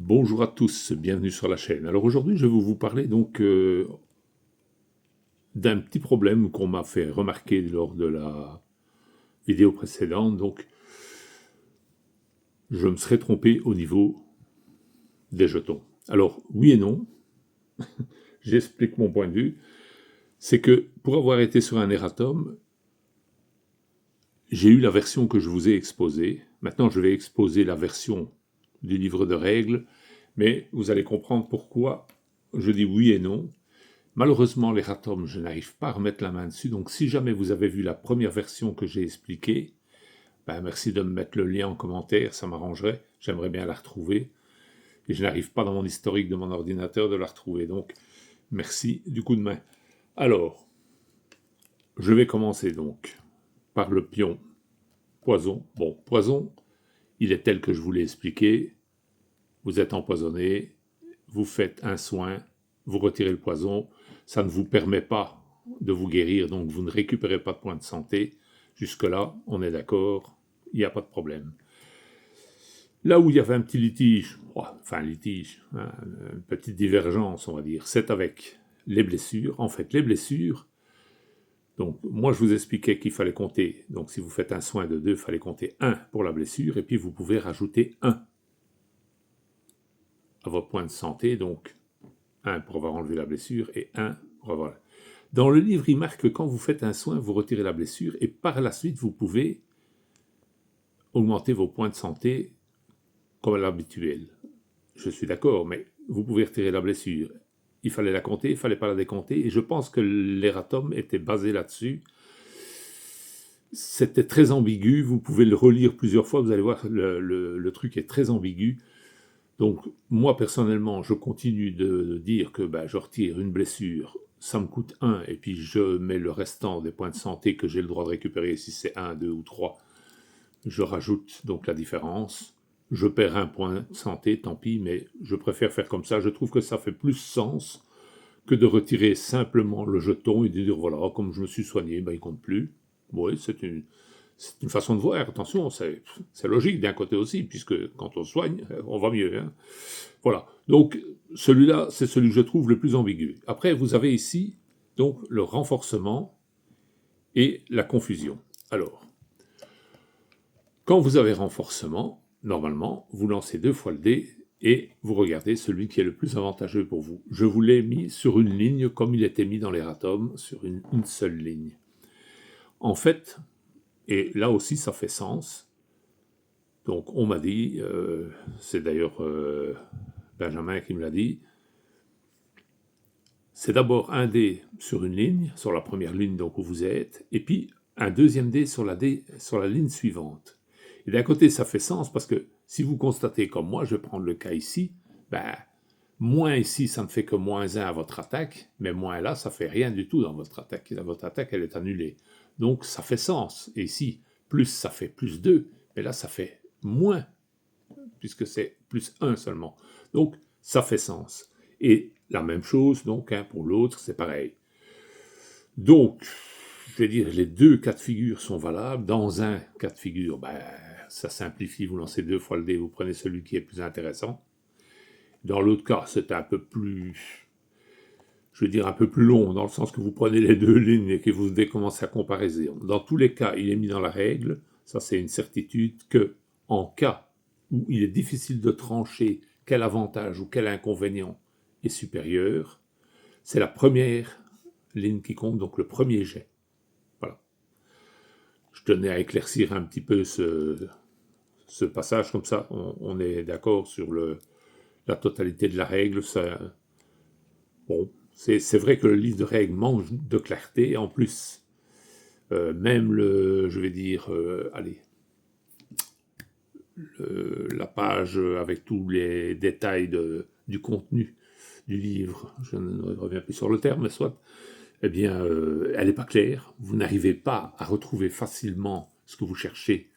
Bonjour à tous, bienvenue sur la chaîne. Alors aujourd'hui, je vais vous parler donc d'un petit problème qu'on m'a fait remarquer lors de la vidéo précédente. Donc, je me serais trompé au niveau des jetons. Alors, oui et non, j'explique mon point de vue. C'est que pour avoir été sur un erratum, j'ai eu la version que je vous ai exposée. Maintenant, je vais exposer la version du livre de règles, mais vous allez comprendre pourquoi je dis oui et non. Malheureusement, l'erratum, je n'arrive pas à remettre la main dessus, donc si jamais vous avez vu la première version que j'ai expliquée, merci de me mettre le lien en commentaire, ça m'arrangerait, j'aimerais bien la retrouver, et je n'arrive pas dans mon historique de mon ordinateur de la retrouver, donc merci du coup de main. Alors, je vais commencer donc par le pion poison. Bon, poison, il est tel que je vous l'ai expliqué, vous êtes empoisonné, vous faites un soin, vous retirez le poison, ça ne vous permet pas de vous guérir, donc vous ne récupérez pas de points de santé. Jusque-là, on est d'accord, il n'y a pas de problème. Là où il y avait un petit litige, une petite divergence, on va dire, c'est avec les blessures. En fait, les blessures, donc moi je vous expliquais qu'il fallait compter, donc si vous faites un soin de 2, il fallait compter 1 pour la blessure, et puis vous pouvez rajouter 1 à votre point de santé, donc 1 pour avoir enlevé la blessure et 1 pour avoir... Dans le livre, il marque que quand vous faites un soin, vous retirez la blessure et par la suite, vous pouvez augmenter vos points de santé comme à l'habituel. Je suis d'accord, mais vous pouvez retirer la blessure. Il fallait la compter, il ne fallait pas la décompter, et je pense que l'erratum était basé là-dessus. C'était très ambigu, vous pouvez le relire plusieurs fois, vous allez voir, le truc est très ambigu. Donc, moi, personnellement, je continue de dire que je retire une blessure, ça me coûte 1, et puis je mets le restant des points de santé que j'ai le droit de récupérer, si c'est 1, 2 ou 3, je rajoute donc la différence. Je perds un point de santé, tant pis, mais je préfère faire comme ça. Je trouve que ça fait plus sens que de retirer simplement le jeton et de dire, voilà, comme je me suis soigné, il ne compte plus. Oui, c'est une façon de voir, attention, c'est logique d'un côté aussi, puisque quand on soigne, on va mieux. Hein. Voilà, donc celui-là, c'est celui que je trouve le plus ambigu. Après, vous avez ici, donc, le renforcement et la confusion. Alors, quand vous avez renforcement, normalement, vous lancez 2 fois le dé et vous regardez celui qui est le plus avantageux pour vous. Je vous l'ai mis sur une ligne comme il était mis dans l'erratum, sur une seule ligne. En fait, et là aussi ça fait sens, donc on m'a dit, c'est d'ailleurs Benjamin qui me l'a dit, c'est d'abord un dé sur une ligne, sur la première ligne donc où vous êtes, et puis un deuxième dé sur la ligne suivante. Et d'un côté, ça fait sens parce que si vous constatez comme moi, je vais prendre le cas ici, moins ici, ça ne fait que moins 1 à votre attaque, mais moins là, ça ne fait rien du tout dans votre attaque. Votre attaque, elle est annulée. Donc, ça fait sens. Et ici, plus, ça fait plus 2, mais là, ça fait moins, puisque c'est plus 1 seulement. Donc, ça fait sens. Et la même chose, donc, pour l'autre, c'est pareil. Donc, je vais dire, les 2 cas de figure sont valables. Dans un cas de figure, ça simplifie, vous lancez 2 fois le dé, vous prenez celui qui est plus intéressant. Dans l'autre cas, c'est un peu plus, je veux dire un peu plus long, dans le sens que vous prenez les 2 lignes et que vous commencez à comparer. Dans tous les cas, il est mis dans la règle, ça c'est une certitude, que en cas où il est difficile de trancher quel avantage ou quel inconvénient est supérieur, c'est la première ligne qui compte, donc le premier jet. Voilà. Je tenais à éclaircir un petit peu ce passage, comme ça on est d'accord sur la totalité de la règle. Bon, c'est vrai que le livre de règles manque de clarté. En plus, même la page avec tous les détails du contenu du livre, je ne reviens plus sur le terme, mais soit, eh bien, elle n'est pas claire. Vous n'arrivez pas à retrouver facilement ce que vous cherchez.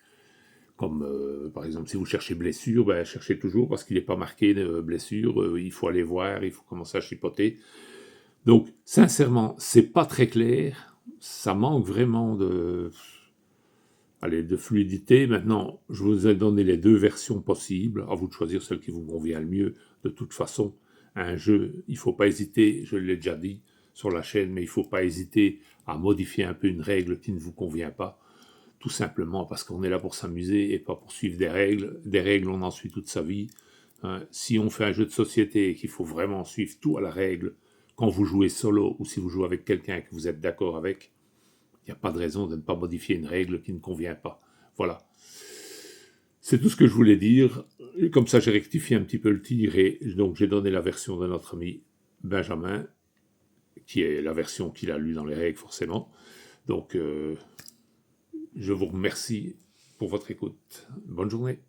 Comme par exemple, si vous cherchez blessure, cherchez toujours parce qu'il n'est pas marqué de blessure. Il faut aller voir, il faut commencer à chipoter. Donc, sincèrement, c'est pas très clair. Ça manque vraiment Allez, de fluidité. Maintenant, je vous ai donné les deux versions possibles. À vous de choisir celle qui vous convient le mieux. De toute façon, un jeu, il ne faut pas hésiter, je l'ai déjà dit sur la chaîne, mais il ne faut pas hésiter à modifier un peu une règle qui ne vous convient pas. Tout simplement parce qu'on est là pour s'amuser et pas pour suivre des règles. Des règles, on en suit toute sa vie. Si on fait un jeu de société et qu'il faut vraiment suivre tout à la règle, quand vous jouez solo ou si vous jouez avec quelqu'un et que vous êtes d'accord avec, il n'y a pas de raison de ne pas modifier une règle qui ne convient pas. Voilà. C'est tout ce que je voulais dire. Et comme ça, j'ai rectifié un petit peu le tir et donc j'ai donné la version de notre ami Benjamin, qui est la version qu'il a lue dans les règles forcément. Donc, je vous remercie pour votre écoute. Bonne journée.